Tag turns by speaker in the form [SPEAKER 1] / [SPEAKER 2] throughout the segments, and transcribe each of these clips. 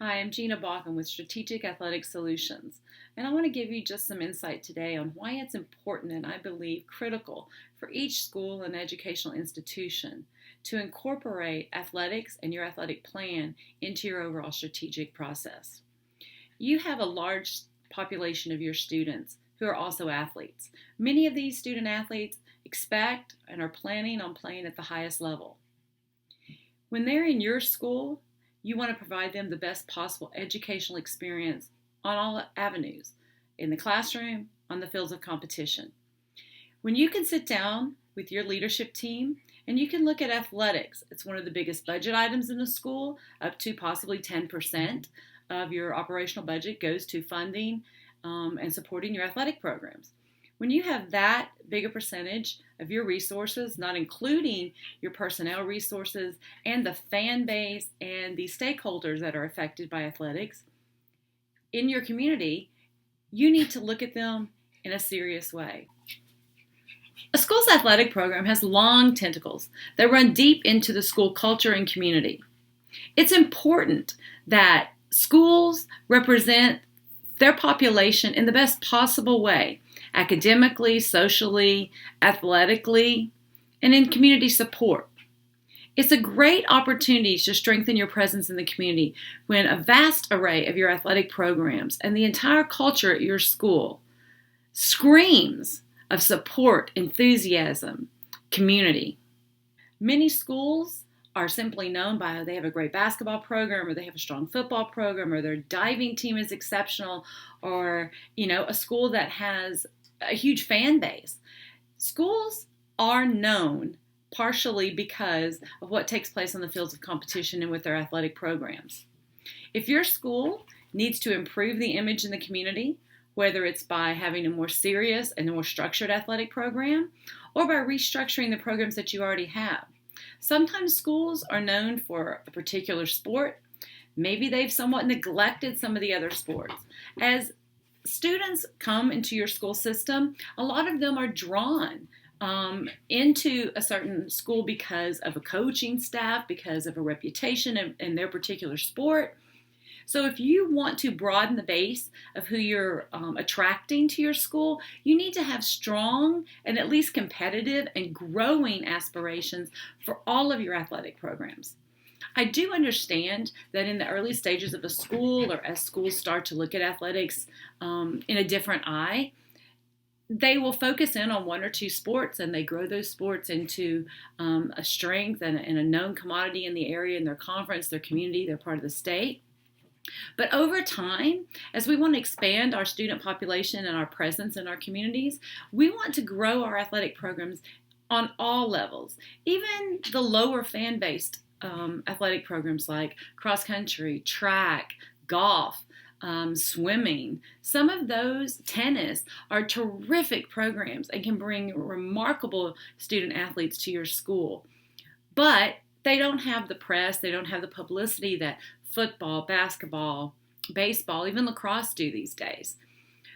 [SPEAKER 1] Hi, I'm Gina Bauckham with Strategic Athletic Solutions, and I want to give you just some insight today on why it's important and I believe critical for each school and educational institution to incorporate athletics and your athletic plan into your overall strategic process. You have a large population of your students who are also athletes. Many of these student athletes expect and are planning on playing at the highest level. When they're in your school, you want to provide them the best possible educational experience on all avenues in the classroom, on the fields of competition. When you can sit down with your leadership team and you can look at athletics, it's one of the biggest budget items in the school, up to possibly 10% of your operational budget goes to funding and supporting your athletic programs. When you have that big a percentage of your resources, not including your personnel resources and the fan base and the stakeholders that are affected by athletics in your community, you need to look at them in a serious way. A school's athletic program has long tentacles that run deep into the school culture and community. It's important that schools represent their population in the best possible way, academically, socially, athletically, and in community support. It's a great opportunity to strengthen your presence in the community when a vast array of your athletic programs and the entire culture at your school screams of support, enthusiasm, community. Many schools are simply known by they have a great basketball program or they have a strong football program or their diving team is exceptional or a school that has a huge fan base. Schools are known partially because of what takes place on the fields of competition and with their athletic programs. If your school needs to improve the image in the community, whether it's by having a more serious and more structured athletic program or by restructuring the programs that you already have, sometimes schools are known for a particular sport. Maybe they've somewhat neglected some of the other sports. As students come into your school system, a lot of them are drawn into a certain school because of a coaching staff, because of a reputation in their particular sport. So if you want to broaden the base of who you're attracting to your school, you need to have strong and at least competitive and growing aspirations for all of your athletic programs. I do understand that in the early stages of a school or as schools start to look at athletics in a different eye, they will focus in on one or two sports and they grow those sports into a strength and a known commodity in the area, in their conference, their community, their part of the state. But over time, as we want to expand our student population and our presence in our communities, we want to grow our athletic programs on all levels, even the lower fan-based athletic programs like cross country, track, golf, swimming. Some of those, tennis, are terrific programs and can bring remarkable student athletes to your school. But they don't have the press, they don't have the publicity that football, basketball, baseball, even lacrosse do these days.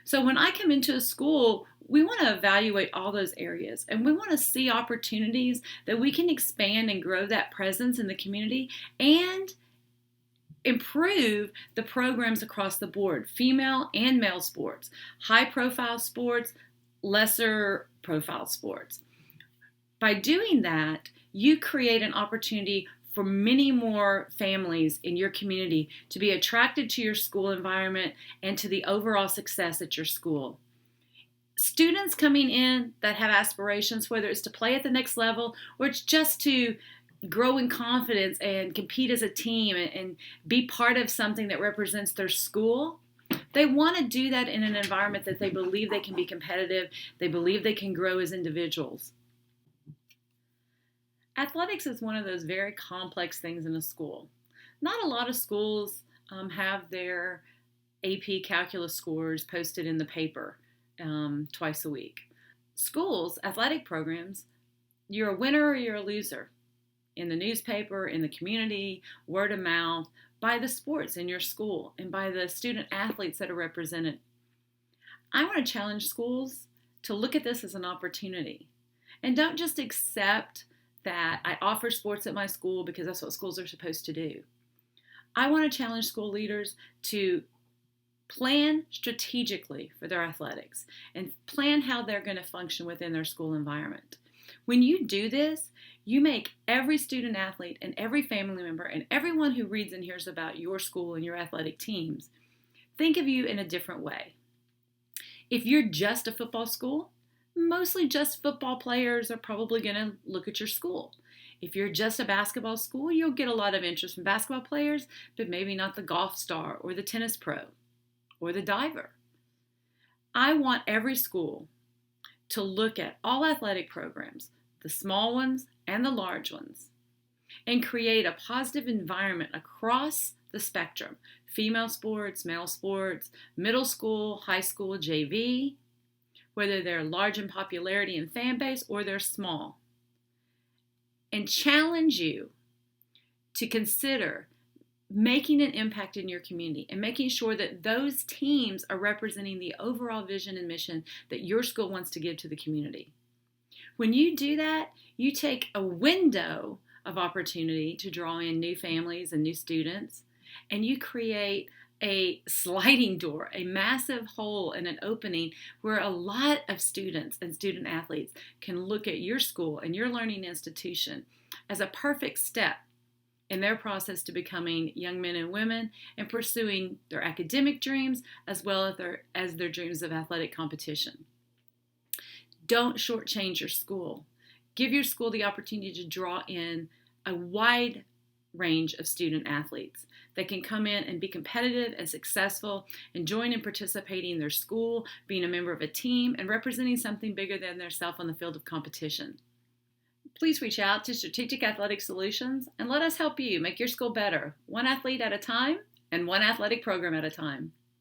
[SPEAKER 1] So when I come into a school, we want to evaluate all those areas and we want to see opportunities that we can expand and grow that presence in the community and improve the programs across the board, female and male sports, high profile sports, lesser profile sports. By doing that, you create an opportunity for many more families in your community to be attracted to your school environment and to the overall success at your school. Students coming in that have aspirations, whether it's to play at the next level or it's just to grow in confidence and compete as a team and be part of something that represents their school, they want to do that in an environment that they believe they can be competitive, they believe they can grow as individuals. Athletics is one of those very complex things in a school. Not a lot of schools have their AP calculus scores posted in the paper twice a week. Schools, athletic programs, you're a winner or you're a loser. In the newspaper, in the community, word of mouth, by the sports in your school, and by the student athletes that are represented. I want to challenge schools to look at this as an opportunity. And don't just accept that I offer sports at my school because that's what schools are supposed to do. I want to challenge school leaders to plan strategically for their athletics and plan how they're going to function within their school environment. When you do this, you make every student athlete and every family member and everyone who reads and hears about your school and your athletic teams think of you in a different way. If you're just a football school, mostly just football players are probably going to look at your school. If you're just a basketball school, you'll get a lot of interest from basketball players, but maybe not the golf star or the tennis pro or the diver. I want every school to look at all athletic programs, the small ones and the large ones, and create a positive environment across the spectrum: female sports, male sports, middle school, high school, JV, whether they're large in popularity and fan base or they're small. And challenge you to consider making an impact in your community and making sure that those teams are representing the overall vision and mission that your school wants to give to the community. When you do that, you take a window of opportunity to draw in new families and new students, and you create a sliding door, a massive hole and an opening where a lot of students and student athletes can look at your school and your learning institution as a perfect step in their process to becoming young men and women and pursuing their academic dreams as well as their dreams of athletic competition. Don't shortchange your school. Give your school the opportunity to draw in a wide range of student athletes that can come in and be competitive and successful and join in participating in their school, being a member of a team, and representing something bigger than themselves on the field of competition. Please reach out to Strategic Athletic Solutions and let us help you make your school better, one athlete at a time and one athletic program at a time.